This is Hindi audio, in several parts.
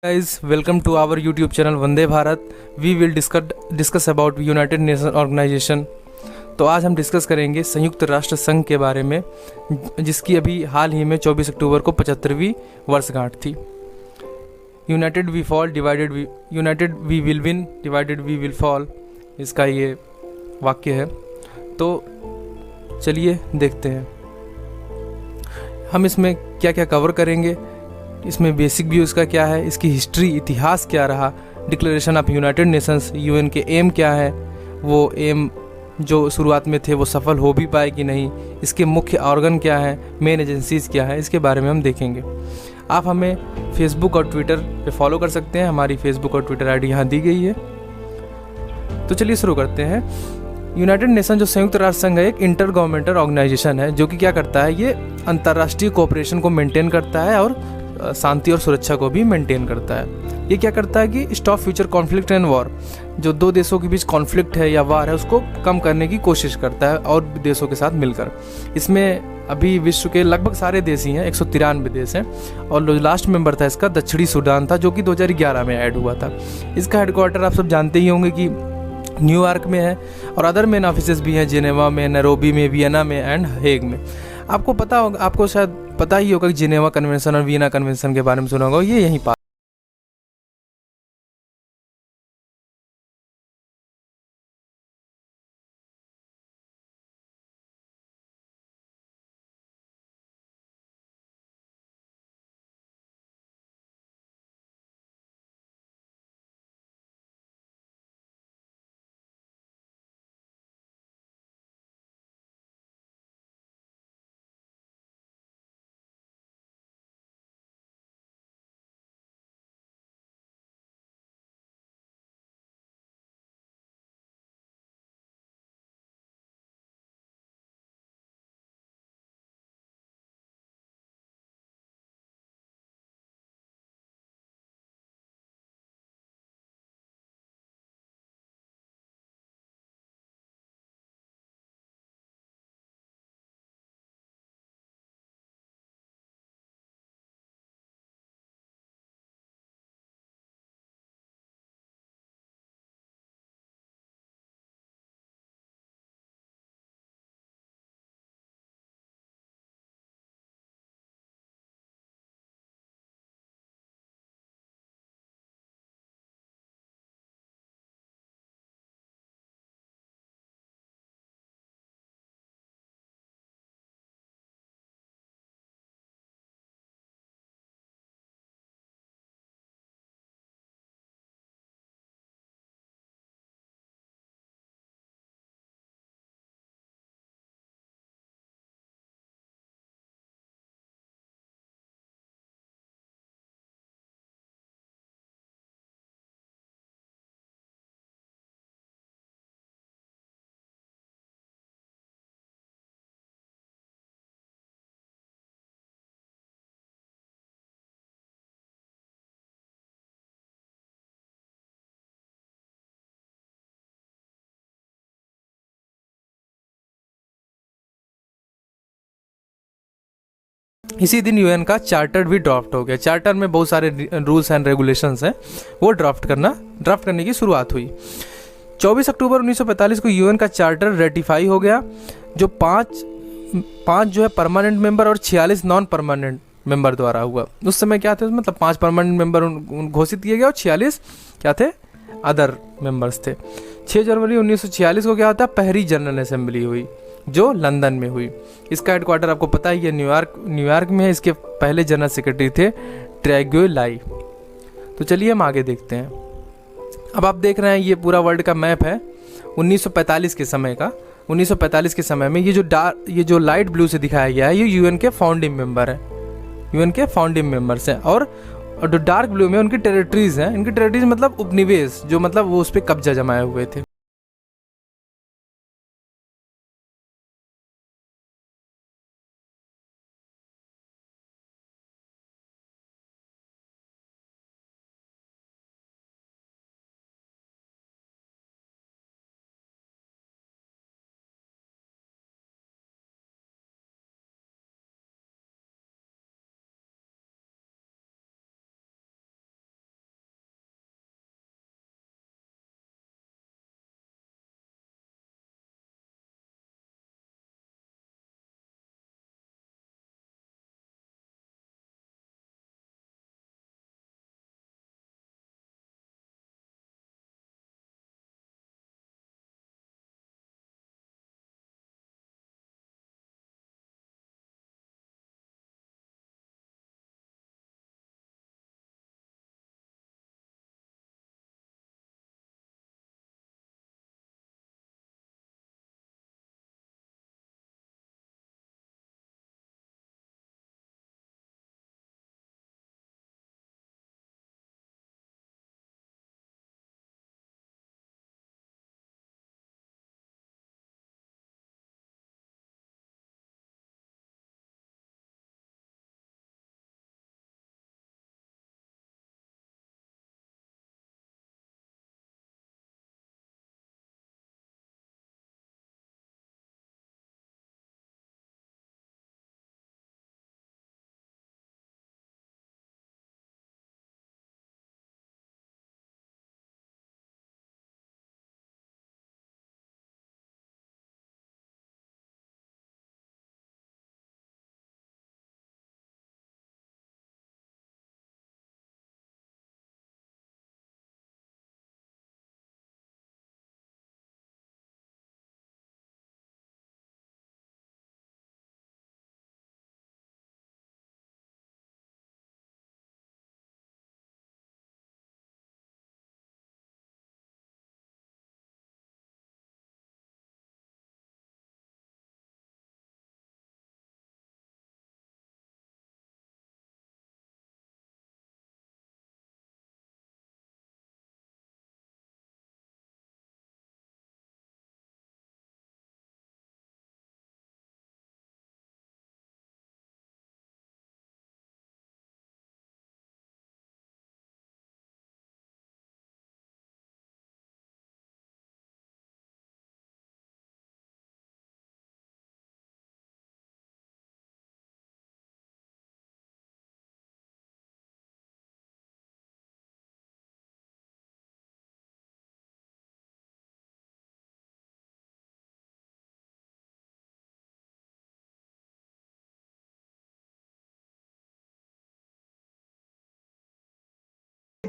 Guys, welcome to our YouTube channel Vande Bharat. We will discuss about united nation organization. तो आज हम डिस्कस करेंगे संयुक्त राष्ट्र संघ के बारे में, जिसकी अभी हाल ही में 24 अक्टूबर को 75वीं वर्षगांठ थी. United we fall, united we will win, divided we will fall, इसका ये वाक्य है. तो चलिए देखते हैं हम इसमें क्या क्या कवर करेंगे. इसमें बेसिक व्यू इसका क्या है, इसकी हिस्ट्री, इतिहास क्या रहा, declaration of United Nations, UN के एम क्या है, वो एम जो शुरुआत में थे वो सफल हो भी पाए कि नहीं, इसके मुख्य ऑर्गन क्या है, मेन एजेंसीज क्या है, इसके बारे में हम देखेंगे. आप हमें फेसबुक और ट्विटर पे फॉलो कर सकते हैं. हमारी फेसबुक और ट्विटर आईडी यहाँ दी गई है. तो चलिए शुरू करते हैं. यूनाइटेड नेशन जो संयुक्त राष्ट्र संघ है, एक इंटर गवर्नमेंटल ऑर्गेनाइजेशन है जो कि क्या करता है, ये अंतर्राष्ट्रीय कोऑपरेशन को मेंटेन करता है और शांति और सुरक्षा को भी मेंटेन करता है. ये क्या करता है कि stop future conflict and war, जो दो देशों के बीच कॉन्फ्लिक्ट है या वार है उसको कम करने की कोशिश करता है और देशों के साथ मिलकर. इसमें अभी विश्व के लगभग सारे देश ही हैं, 193 देश हैं. और जो लास्ट मेंबर था इसका दक्षिणी सूडान था, जो कि 2011 में ऐड हुआ था. इसका हेडक्वार्टर आप सब जानते ही होंगे कि न्यूयॉर्क में है, और अदर मेन ऑफिसेज भी हैं जिनेवा में, नैरोबी में, वियना में एंड हेग में. आपको पता होगा, आपको शायद पता ही होगा कि जिनेवा कन्वेंशन और वियना कन्वेंशन के बारे में सुना होगा, ये यहीं पास. इसी दिन यूएन का चार्टर भी ड्राफ्ट हो गया. चार्टर में बहुत सारे रूल्स एंड रेगुलेशंस हैं, वो ड्राफ्ट करने की शुरुआत हुई. 24 अक्टूबर 1945 को यूएन का चार्टर रेटिफाई हो गया, जो पाँच जो है परमानेंट मेंबर और 46 नॉन परमानेंट मेंबर द्वारा हुआ. उस समय क्या थे, मतलब 5 परमानेंट मेंबर घोषित किए गए और 46 क्या थे, अदर मेंबर्स थे. 6 जनवरी 1946 को क्या होता है, पहली जनरल असेंबली हुई जो लंदन में हुई. इसका हेडक्वार्टर आपको पता ही है, न्यूयॉर्क में है. इसके पहले जनरल सेक्रेटरी थे ट्रैग्वे लाई. तो चलिए हम आगे देखते हैं. अब आप देख रहे हैं ये पूरा वर्ल्ड का मैप है 1945 के समय का. 1945 के समय में ये जो लाइट ब्लू से दिखाया गया है, ये यूएन के फाउंडिंग मेंबर हैं, यूएन के फाउंडिंग मेंबर्स हैं. और जो डार्क ब्लू में उनकी टेरिटरीज हैं, इनकी टेरिटरीज मतलब उपनिवेश, जो मतलब वो उस पर कब्जा जमाए हुए थे.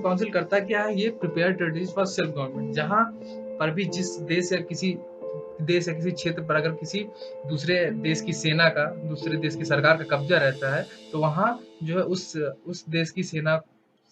काउंसिल करता क्या है, ये prepare territories for self government. जहाँ पर भी जिस देश या किसी क्षेत्र पर अगर किसी दूसरे देश की सेना का, दूसरे देश की सरकार का कब्जा रहता है, तो वहाँ जो है उस देश की सेना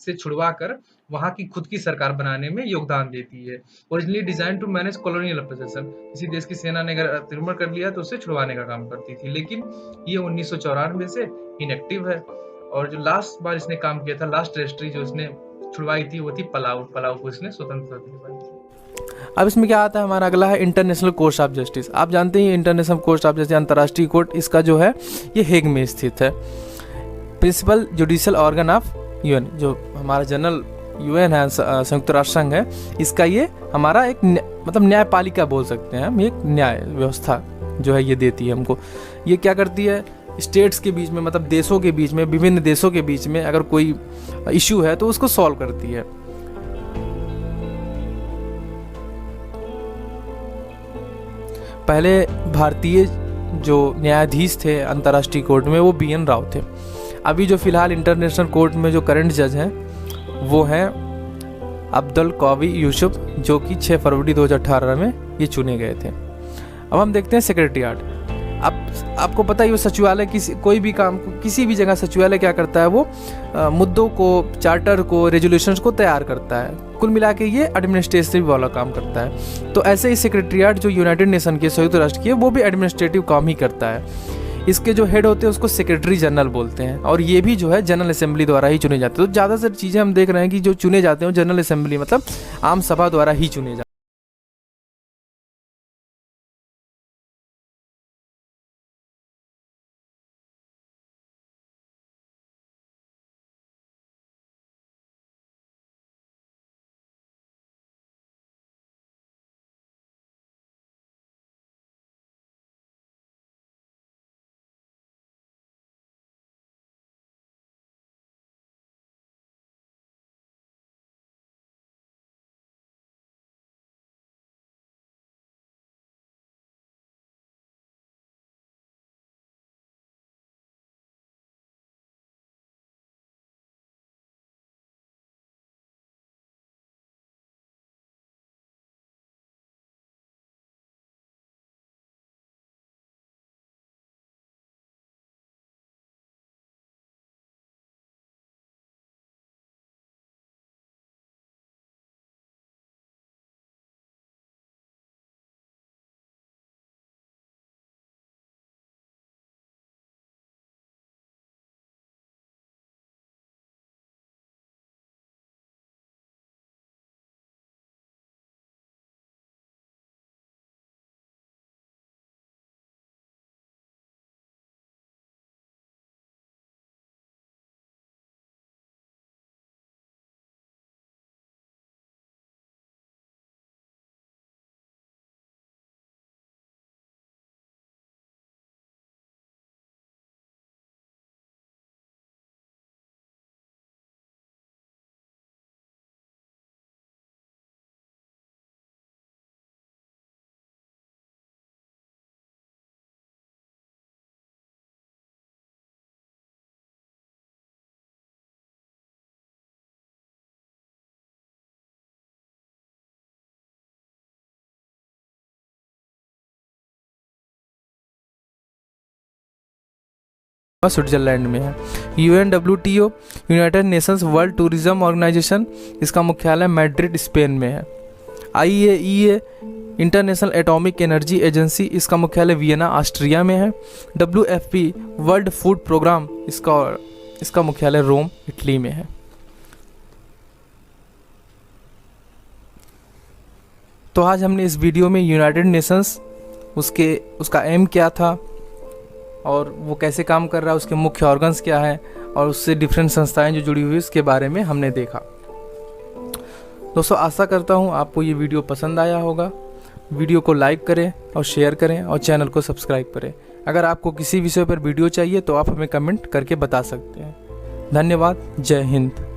से छुड़वा कर वहाँ की खुद की सरकार बनाने में योगदान देती है। Originally design to manage colonial possession, किसी देश की सेना ने अगर अतिक्रमण कर लिया तो उससे छुड़वाने का काम करती थी, लेकिन ये 1994 से इनएक्टिव है। और जो लास्ट बार इसने काम किया था, लास्ट टेरिटरी जो इसने छुड़वाई थी वो थी पलाऊ को इसने स्वतंत्रता दिलवाई थी। अब इसमें क्या आता है, हमारा अगला है इंटरनेशनल कोर्ट ऑफ जस्टिस। आप जानते हैं इंटरनेशनल कोर्ट ऑफ जस्टिस, अंतर्राष्ट्रीय कोर्ट, इसका जो है ये हेग में स्थित है। Principal judicial organ of UN, जो हमारा जनरल यूएन है, संयुक्त राष्ट्र संघ है, इसका ये हमारा एक मतलब न्यायपालिका बोल सकते हैं हम, एक न्याय व्यवस्था जो है ये देती है हमको। ये क्या करती है, स्टेट्स के बीच में, मतलब देशों के बीच में, विभिन्न देशों के बीच में अगर कोई इशू है तो उसको सॉल्व करती है। पहले भारतीय जो न्यायाधीश थे अंतर्राष्ट्रीय कोर्ट में वो BN राव थे। अभी जो फिलहाल इंटरनेशनल कोर्ट में जो करंट जज हैं वो हैं अब्दुल कवी यूसुफ, जो कि 6 फरवरी 2018 में ये चुने गए थे। अब हम देखते हैं सेक्रेटरीट। अब आपको पता ही वो सचिवालय, कोई भी काम को किसी भी जगह सचिवालय क्या करता है, वो मुद्दों को, चार्टर को, रेजोल्यूशंस को तैयार करता है। कुल मिला के ये एडमिनिस्ट्रेटिव वाला काम करता है। तो ऐसे ही सेक्रेटरीट जो यूनाइटेड नेशन के, संयुक्त राष्ट्र की है, वो भी एडमिनिस्ट्रेटिव काम ही करता है। इसके जो हेड होते हैं उसको सेक्रेटरी जनरल बोलते हैं, और ये भी जो है जनरल असेंबली द्वारा ही चुने जाते हैं। तो ज़्यादातर चीज़ें हम देख रहे हैं कि जो चुने जाते हैं वो जनरल असेंबली मतलब आम सभा द्वारा ही चुने जाते हैं। स्विट्जरलैंड में है। UNWTO, united nations world tourism organization, इसका मुख्यालय मैड्रिड स्पेन में है। IAEA, international atomic energy agency, इसका मुख्यालय वियना ऑस्ट्रिया में है। WFP, वर्ल्ड फूड प्रोग्राम, इसका मुख्यालय रोम इटली में है। तो आज हमने इस वीडियो में यूनाइटेड नेशंस, उसका एम क्या था और वो कैसे काम कर रहा है, उसके मुख्य ऑर्गन्स क्या है और उससे डिफरेंट संस्थाएं जो जुड़ी हुई इसके बारे में हमने देखा। दोस्तों आशा करता हूँ आपको ये वीडियो पसंद आया होगा। वीडियो को लाइक करें और शेयर करें और चैनल को सब्सक्राइब करें। अगर आपको किसी विषय पर वीडियो चाहिए तो आप हमें कमेंट करके बता सकते हैं। धन्यवाद। जय हिंद।